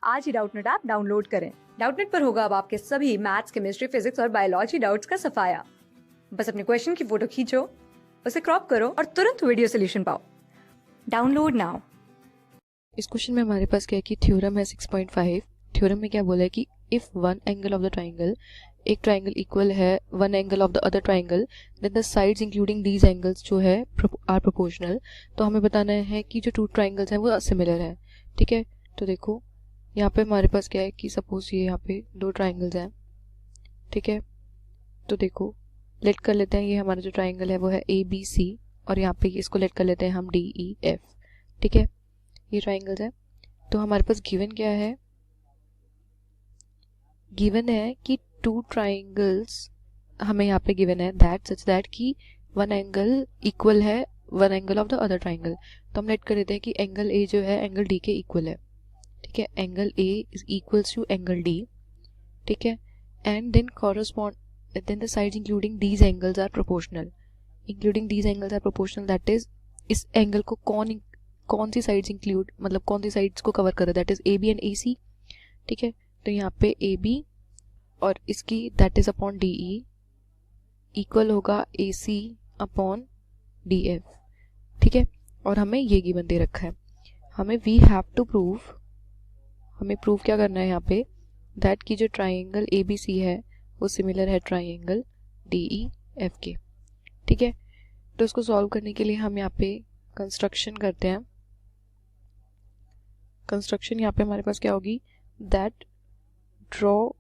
आज ही Doubtnut app download करें। Doubtnut पर होगा अब आपके सभी मैथ्स, केमिस्ट्री, फिजिक्स और बायोलॉजी डाउट्स का सफाया। बस अपने क्वेश्चन की फोटो खींचो, उसे क्रॉप करो और तुरंत वीडियो सोल्यूशन पाओ। Download now. इस क्वेश्चन में हमारे पास क्या है कि थ्योरम है 6.5। थ्योरम में क्या बोला है कि if one angle of the triangle, एक ट्राइंगल इक्वल है one angle of the other triangle, then the sides including these angles जो है आर प्रोपोर्शनल। तो हमें बताना है कि जो टू ट्राइंगल्स हैं वो सिमिलर हैं। ठीक है, तो देखो यहाँ पे हमारे पास क्या है कि सपोज ये यहाँ पे दो ट्राइंगल्स हैं। ठीक है, तो देखो लेट कर लेते हैं, ये हमारा जो ट्राइंगल है वो है ABC और यहाँ पे इसको लेट कर लेते हैं हम DEF। ठीक है, ये ट्राइंगल्स है। तो हमारे पास गिवन क्या है, गिवन है कि टू ट्राइंगल्स हमें यहाँ पे गिवन है दैट सच दैट कि वन एंगल इक्वल है one angle of the other triangle. तो हम लेट कर लेते हैं कि एंगल A जो है एंगल D के इक्वल है। ठीक है, angle A is equals to angle D। ठीक है, and then correspond then the sides including these angles are proportional. Including these angles are proportional that is इस एंगल को कौन सी साइड्स इंक्लूड, मतलब कौन सी साइड्स को कवर करे, that is AB and AC। ठीक है, तो यहाँ पे AB और इसकी that is upon DE equal होगा AC अपॉन DF। ठीक है, और हमें ये गिवन दे रखा है, हमें वी हैव टू प्रूव, हमें प्रूव क्या करना है यहाँ पे दैट की जो ट्राइंगल ABC है वो सिमिलर है ट्राइंगल DEF के। ठीक है, तो इसको सॉल्व करने के लिए हम यहाँ पे कंस्ट्रक्शन करते हैं। कंस्ट्रक्शन यहाँ पे हमारे पास क्या होगी, दैट ड्रॉ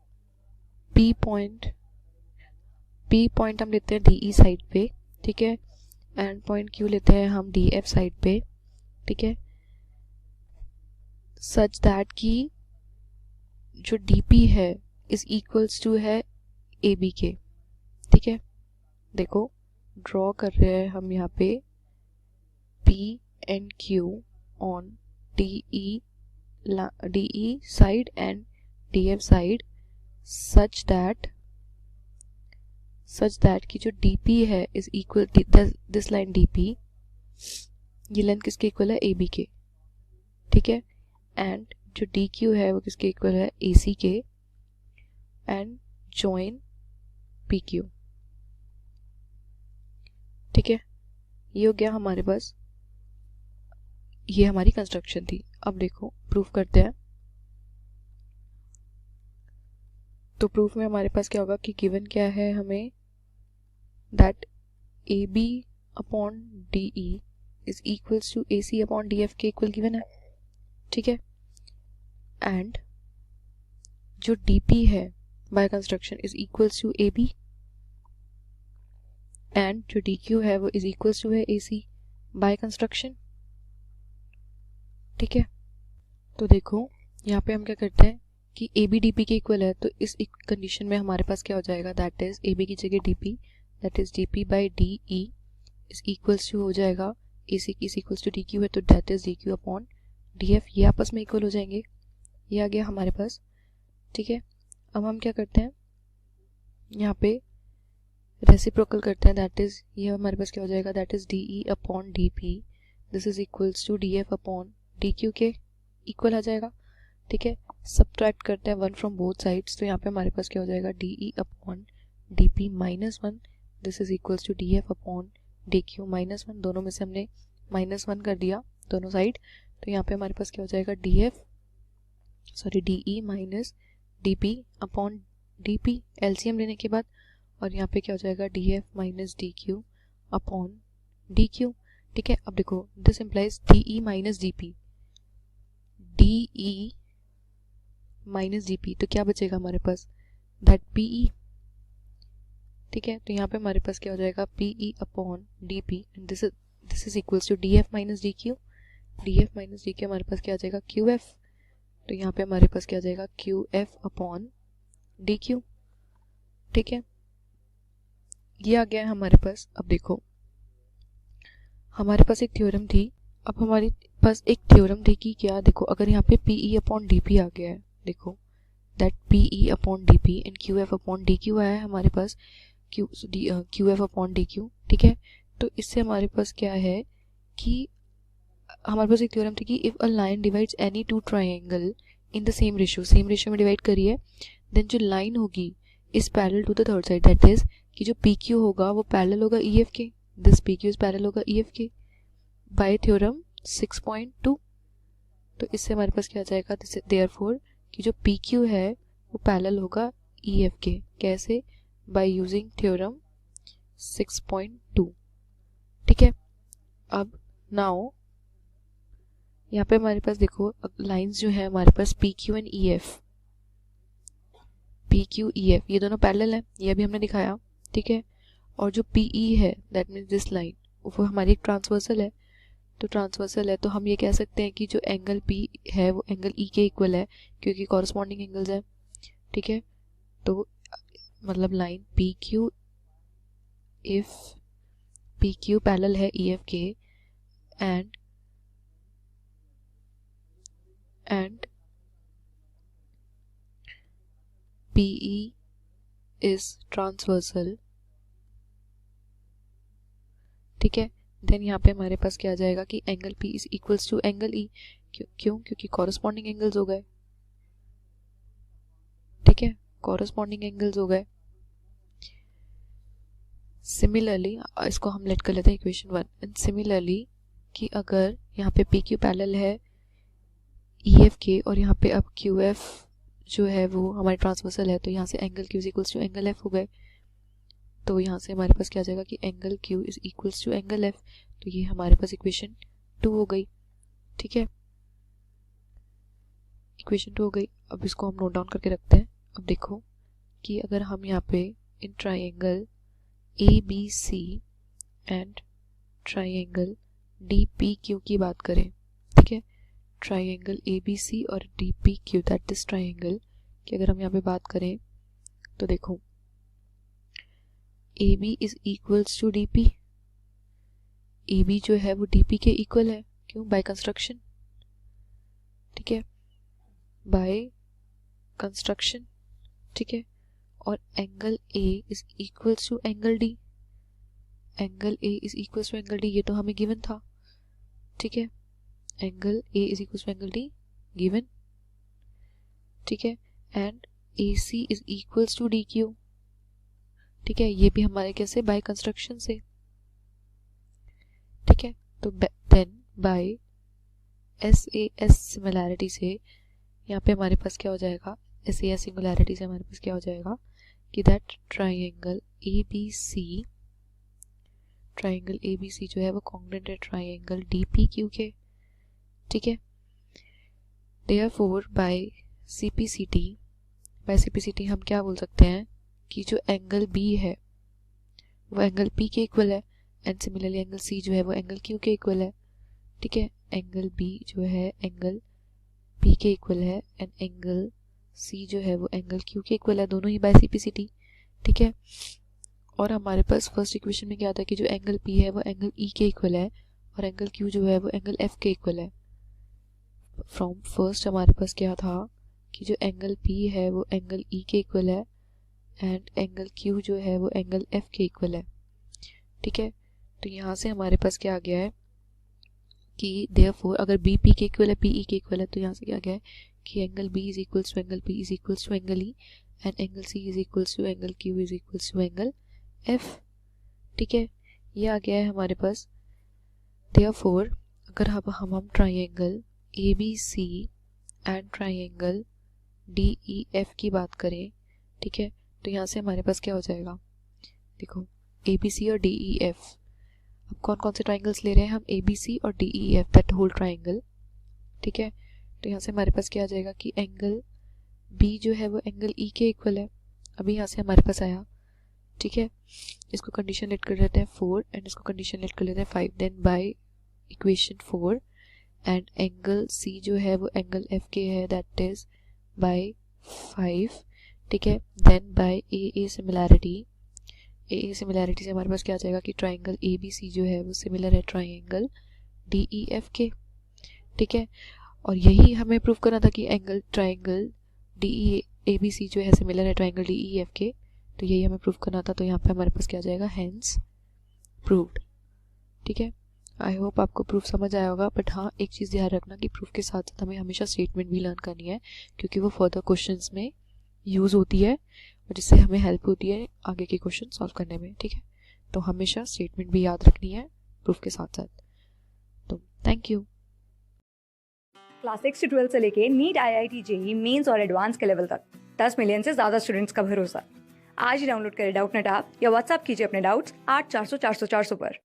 P पॉइंट हम लेते हैं DE साइड पे। ठीक है, एंड पॉइंट Q लेते हैं हम DF साइड पे। ठीक है, सच दैट की जो DP है इज इक्वल्स टू है AB के। ठीक है, देखो ड्रॉ कर रहे हैं हम यहाँ पे P and Q on DE side and DF side such that की जो DP है is equal this line DP, ये लेंथ किसके इक्वल है AB के। ठीक है, एंड जो DQ है वो किसके इक्वल है AC के, एंड जॉइन PQ। ठीक है, ये हो गया हमारे पास, ये हमारी कंस्ट्रक्शन थी। अब देखो प्रूफ करते हैं। तो प्रूफ में हमारे पास क्या होगा कि गिवन क्या है हमें that AB upon DE is equals to AC upon DF के इक्वल गिवन है। ठीक है, एंड जो DP है by construction is equals to AB and जो DQ है वो इज इक्वल्स टू है AC बाय कंस्ट्रक्शन। ठीक है, तो देखो यहाँ पे हम क्या करते हैं कि AB DP के इक्वल है, तो इस कंडीशन में हमारे पास क्या हो जाएगा, दैट इज AB की जगह DP, that is DP by DE is equals to हो जाएगा AC की इज इक्वल्स टू DQ है, तो that is DQ upon DF, ये आपस में इक्वल हो जाएंगे। ये आ गया हमारे पास। ठीक है, अब हम क्या करते हैं यहाँ पे रेसिप्रोकल करते हैं, दैट इज ये हमारे पास क्या हो जाएगा, that is DE upon DP this is equals to DF upon DQ के इक्वल आ जाएगा। ठीक है, सब्ट्रैक्ट करते हैं वन फ्रॉम बोथ साइड्स, तो यहाँ पे हमारे पास क्या हो जाएगा, DE upon DP minus one this is equals to DF upon DQ minus one, दोनों में से हमने माइनस वन कर दिया दोनों साइड, तो यहाँ पे हमारे पास क्या हो जाएगा DE minus DP upon DP LCM लेने के बाद, और यहाँ पे क्या हो जाएगा DF minus DQ upon DQ। ठीक है, अब देखो this implies DE minus DP, DE minus DP, तो क्या बचेगा हमारे पास, दैट PE। ठीक है, तो यहाँ पे हमारे पास क्या हो जाएगा PE upon DP and this is equals to DF minus DQ। DF minus DQ हमारे पास क्या आ जाएगा QF, तो यहाँ पे हमारे पास क्या आ जाएगा QF अपॉन DQ। ठीक है, ये आ गया है हमारे पास। अब देखो हमारे पास एक थ्योरम थी, अब हमारे पास एक थ्योरम थी कि क्या, देखो अगर यहाँ पे PE अपॉन DP आ गया है, देखो that PE upon DP and QF upon DQ आया है हमारे पास, QF अपॉन DQ। ठीक है, तो इससे हमारे पास क्या है कि हमारे पास एक थ्योरम थी कि if a line divides any two triangle in the same ratio में डिवाइड करिए, देन जो लाइन होगी is parallel to the third side, that is कि जो पी क्यू होगा वो पैरेलल होगा ई एफ के, this P Q is parallel होगा ई एफ के बाय थ्योरम 6.2। तो इससे हमारे पास क्या आ जाएगा, देयरफॉर कि जो पी क्यू है वो पैरेलल होगा ई एफ के, कैसे, बाय यूजिंग थ्योरम 6.2। ठीक है, अब नाउ यहाँ पे हमारे पास देखो लाइंस जो है हमारे पास P Q and E F, P Q E F ये दोनों पैरेलल है, ये भी हमने दिखाया। ठीक है, और जो पी ई है दैट मीन्स दिस लाइन वो हमारी एक ट्रांसवर्सल है, तो ट्रांसवर्सल है तो हम ये कह सकते हैं कि जो एंगल पी है वो एंगल ई के इक्वल है क्योंकि कॉरस्पॉन्डिंग एंगल्स है। ठीक है, तो मतलब line P Q, if P Q parallel है ई एफ के एंड PE is transversal, ठीक है, देन यहाँ पे हमारे पास क्या आ जाएगा कि angle P is equals to angle E, क्यों, क्योंकि कॉरस्पॉन्डिंग एंगल्स हो गए। ठीक है, कॉरस्पॉन्डिंग एंगल्स हो गए। सिमिलरली इसको हम लेट कर लेते हैं इक्वेशन 1, एंड सिमिलरली कि अगर यहाँ पे PQ पैरेलल है EF के और यहाँ पे अब QF जो है वो हमारी ट्रांसवर्सल है, तो यहाँ से angle Q is equals to angle F हो गए। तो यहाँ से हमारे पास क्या आ जाएगा कि angle Q is equals to angle F, तो ये हमारे पास इक्वेशन 2 हो गई। ठीक है, इक्वेशन 2 हो गई। अब इसको हम नोट डाउन करके रखते हैं। अब देखो कि अगर हम यहाँ पे in triangle ABC and triangle DPQ की बात करें, ठीक है, ट्राइंगल ABC और DPQ दैट दिस ट्राइंगल की अगर हम यहाँ पे बात करें तो देखो AB is equals to DP, AB जो है वो DP के इक्वल है, क्यों, बाय कंस्ट्रक्शन। ठीक है, बाय कंस्ट्रक्शन। ठीक है, और angle A is equals to angle D, angle A is equals to angle D ये तो हमें गिवन था। ठीक है, angle A is equals to angle D given. ठीक है, and AC is equals to DQ। ठीक है, ये भी हमारे कैसे, बाय कंस्ट्रक्शन से। ठीक है, तो देन बाय SAS सिमिलैरिटी से यहाँ पे हमारे पास क्या हो जाएगा, SAS सिमिलैरिटी से हमारे पास क्या हो जाएगा कि दैट ट्राइंगल ABC जो है वो कॉन्ग्रुएंट है ट्राइंगल DPQ के। ठीक है, देयरफॉर बाय CPCT हम क्या बोल सकते हैं कि जो एंगल B है वो एंगल P के इक्वल है, एंड सिमिलरली एंगल C जो है वो एंगल Q के इक्वल है। ठीक है, एंगल B जो है एंगल P के इक्वल है एंड एंगल C जो है वो एंगल Q के इक्वल है, दोनों ही बाय CPCT। ठीक है, और हमारे पास फर्स्ट इक्वेशन में क्या था कि जो एंगल P है वो एंगल E के इक्वल है और एंगल Q जो है वो एंगल F के इक्वल है। फ्रॉम फर्स्ट हमारे पास क्या था कि जो एंगल P है वो एंगल E के इक्वल है एंड एंगल Q जो है वो एंगल F के इक्वल है। ठीक है, तो यहाँ से हमारे पास क्या आ गया है कि देयरफॉर अगर B P के इक्वल है, P E के इक्वल है, तो यहाँ से क्या आ गया है कि angle B is equals to angle P is equals to angle E and angle C is equals to angle Q is equals to angle F। ठीक है, ये आ गया है हमारे पास। देयरफॉर अगर हम triangle ABC and triangle DEF की बात करें, ठीक है, तो यहाँ से हमारे पास क्या हो जाएगा, देखो ABC और DEF, अब कौन कौन से ट्राइंगल्स ले रहे हैं हम, ABC और DEF दैट होल ट्राइंगल। ठीक है, तो यहाँ से हमारे पास क्या आ जाएगा कि एंगल B जो है वो एंगल E के इक्वल है, अभी यहाँ से हमारे पास आया। ठीक है, इसको कंडीशन लेट कर लेते हैं 4 एंड इसको कंडीशन लेट कर लेते हैं 5, then by equation 4 and angle C जो है वो एंगल F के है दैट इज बाय 5। ठीक है, देन बाय AA सिमिलैरिटी से हमारे पास क्या आ जाएगा कि ट्राइंगल ABC जो है वो सिमिलर है ट्राइंगल DEF के। ठीक है, और यही हमें प्रूव करना था कि ट्राइंगल ABC जो है सिमिलर है ट्राइंगल DEF के, तो यही हमें प्रूव करना था। तो यहाँ पे हमारे पास क्या आ जाएगा, हेंस प्रूव्ड। ठीक है, आई होप आपको प्रूफ समझ आया होगा, बट हाँ एक चीज़ ध्यान रखना कि प्रूफ के साथ साथ हमें हमेशा स्टेटमेंट भी लर्न करनी है, क्योंकि वो फर्दर क्वेश्चंस में यूज़ होती है और जिससे हमें हेल्प होती है आगे के क्वेश्चन सॉल्व करने में, ठीक है। तो हमेशा स्टेटमेंट भी याद रखनी है प्रूफ के साथ साथ। तो थैंक यू। क्लास 6 से 12 से लेके नीट, IIT, JEE मेंस और एडवांस के लेवल तक 10 मिलियन से ज्यादा स्टूडेंट्स का भरोसा। आज ही डाउनलोड करें डाउटनेट ऐप या व्हाट्सएप कीजिए अपने डाउट्स 8400 400 400 पर।